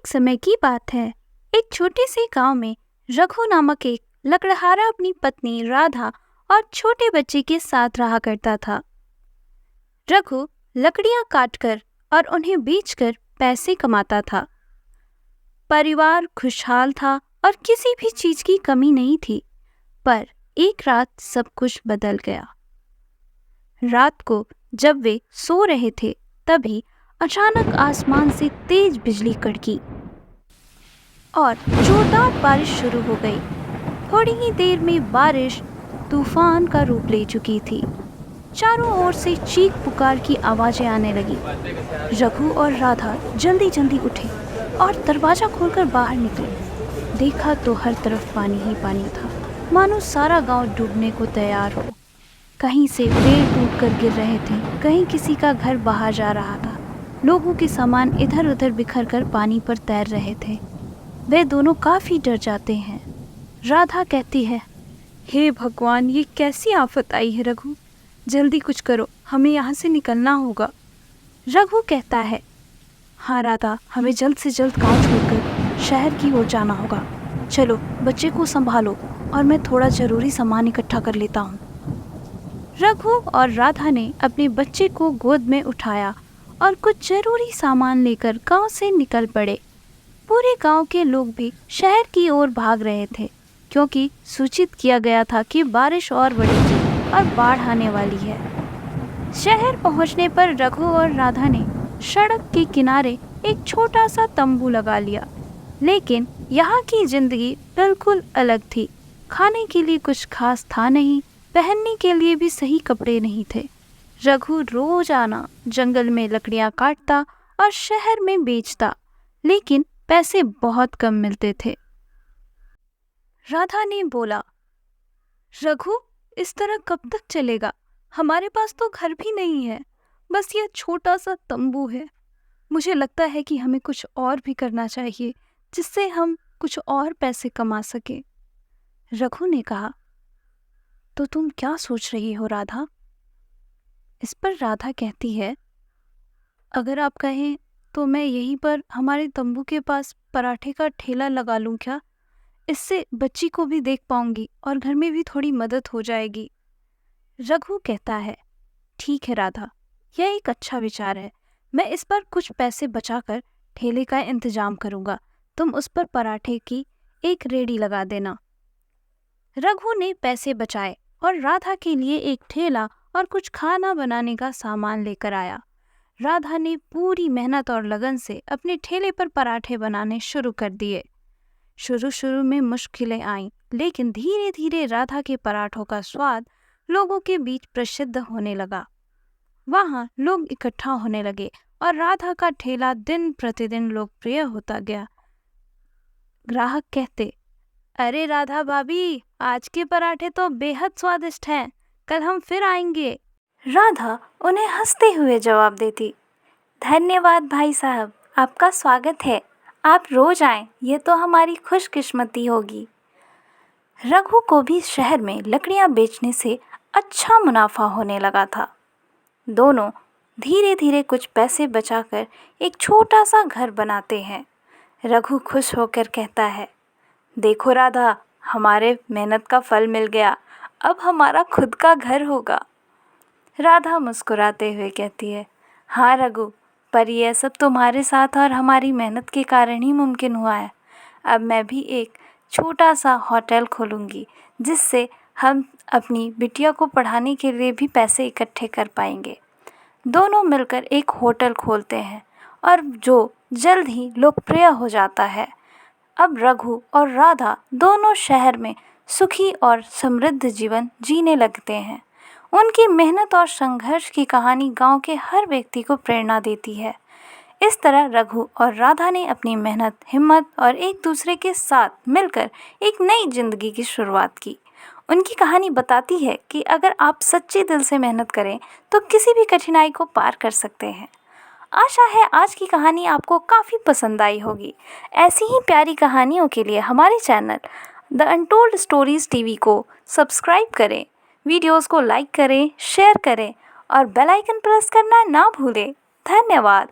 एक समय की बात है। एक छोटे से गांव में रघु नामक एक लकड़हारा अपनी पत्नी राधा और छोटे बच्चे के साथ रहा करता था। रघु लकड़ियां काटकर और उन्हें बेचकर पैसे कमाता था। परिवार खुशहाल था और किसी भी चीज की कमी नहीं थी। पर एक रात सब कुछ बदल गया। रात को जब वे सो रहे थे तभी अचानक आसमान से तेज बिजली कड़की और जोरदार बारिश शुरू हो गई। थोड़ी ही देर में बारिश तूफान का रूप ले चुकी थी। चारों ओर से चीख पुकार की आवाजें आने लगी। रघु और राधा जल्दी जल्दी उठे और दरवाजा खोलकर बाहर निकले। देखा तो हर तरफ पानी ही पानी था, मानो सारा गांव डूबने को तैयार हो। कहीं से पेड़ टूटकर गिर रहे थे, कहीं किसी का घर बाहर जा रहा था। लोगों के सामान इधर उधर बिखर कर पानी पर तैर रहे थे। वे दोनों काफी डर जाते हैं। राधा कहती है, हे भगवान, ये कैसी आफत आई है रघु, जल्दी कुछ करो, हमें यहाँ से निकलना होगा। रघु कहता है, हाँ राधा, हमें जल्द से जल्द गांव छोड़कर शहर की ओर जाना होगा। चलो बच्चे को संभालो और मैं थोड़ा जरूरी सामान इकट्ठा कर लेता हूँ। रघु और राधा ने अपने बच्चे को गोद में उठाया और कुछ जरूरी सामान लेकर गांव से निकल पड़े। पूरे गांव के लोग भी शहर की ओर भाग रहे थे, क्योंकि सूचित किया गया था कि बारिश और बढ़ेगी और बाढ़ आने वाली है। शहर पहुंचने पर रघु और राधा ने सड़क के किनारे एक छोटा सा तंबू लगा लिया। लेकिन यहाँ की जिंदगी बिल्कुल अलग थी। खाने के लिए कुछ खास था नहीं, पहनने के लिए भी सही कपड़े नहीं थे। रघु रोजाना जंगल में लकड़ियां काटता और शहर में बेचता, लेकिन पैसे बहुत कम मिलते थे। राधा ने बोला, रघु, इस तरह कब तक चलेगा? हमारे पास तो घर भी नहीं है, बस यह छोटा सा तंबू है। मुझे लगता है कि हमें कुछ और भी करना चाहिए, जिससे हम कुछ और पैसे कमा सके। रघु ने कहा, तो तुम क्या सोच रही हो राधा? इस पर राधा कहती है, अगर आप कहें तो मैं यहीं पर हमारे तंबू के पास पराठे का ठेला लगा लूं क्या? इससे बच्ची को भी देख पाऊंगी और घर में भी थोड़ी मदद हो जाएगी। रघु कहता है, ठीक है राधा, यह एक अच्छा विचार है। मैं इस पर कुछ पैसे बचाकर ठेले का इंतजाम करूंगा। तुम उस पर पराठे की एक रेडी लगा देना। रघु ने पैसे बचाए और राधा के लिए एक ठेला और कुछ खाना बनाने का सामान लेकर आया। राधा ने पूरी मेहनत और लगन से अपने ठेले पर पराठे बनाने शुरू कर दिए। शुरू में मुश्किलें आईं, लेकिन धीरे धीरे राधा के पराठों का स्वाद लोगों के बीच प्रसिद्ध होने लगा। वहाँ लोग इकट्ठा होने लगे और राधा का ठेला दिन प्रतिदिन लोकप्रिय होता गया। ग्राहक कहते, अरे राधा भाभी, आज के पराठे तो बेहद स्वादिष्ट हैं, कल हम फिर आएंगे। राधा उन्हें हंसते हुए जवाब देती, धन्यवाद भाई साहब, आपका स्वागत है, आप रोज आएं, ये तो हमारी खुशकिस्मती होगी। रघु को भी शहर में लकड़ियां बेचने से अच्छा मुनाफा होने लगा था। दोनों धीरे धीरे कुछ पैसे बचाकर एक छोटा सा घर बनाते हैं। रघु खुश होकर कहता है, देखो राधा, हमारे मेहनत का फल मिल गया, अब हमारा खुद का घर होगा। राधा मुस्कुराते हुए कहती है, हाँ रघु, पर यह सब तुम्हारे साथ और हमारी मेहनत के कारण ही मुमकिन हुआ है। अब मैं भी एक छोटा सा होटल खोलूँगी, जिससे हम अपनी बिटिया को पढ़ाने के लिए भी पैसे इकट्ठे कर पाएंगे। दोनों मिलकर एक होटल खोलते हैं और जो जल्द ही लोकप्रिय हो जाता है। अब रघु और राधा दोनों शहर में सुखी और समृद्ध जीवन जीने लगते हैं। उनकी मेहनत और संघर्ष की कहानी गांव के हर व्यक्ति को प्रेरणा देती है। इस तरह रघु और राधा ने अपनी मेहनत, हिम्मत और एक दूसरे के साथ मिलकर एक नई जिंदगी की शुरुआत की। उनकी कहानी बताती है कि अगर आप सच्चे दिल से मेहनत करें तो किसी भी कठिनाई को पार कर सकते हैं। आशा है आज की कहानी आपको काफ़ी पसंद आई होगी। ऐसी ही प्यारी कहानियों के लिए हमारे channel the untold stories TV को सब्सक्राइब करें, वीडियोस को लाइक करें, शेयर करें और बेल आइकन प्रेस करना ना भूलें। धन्यवाद।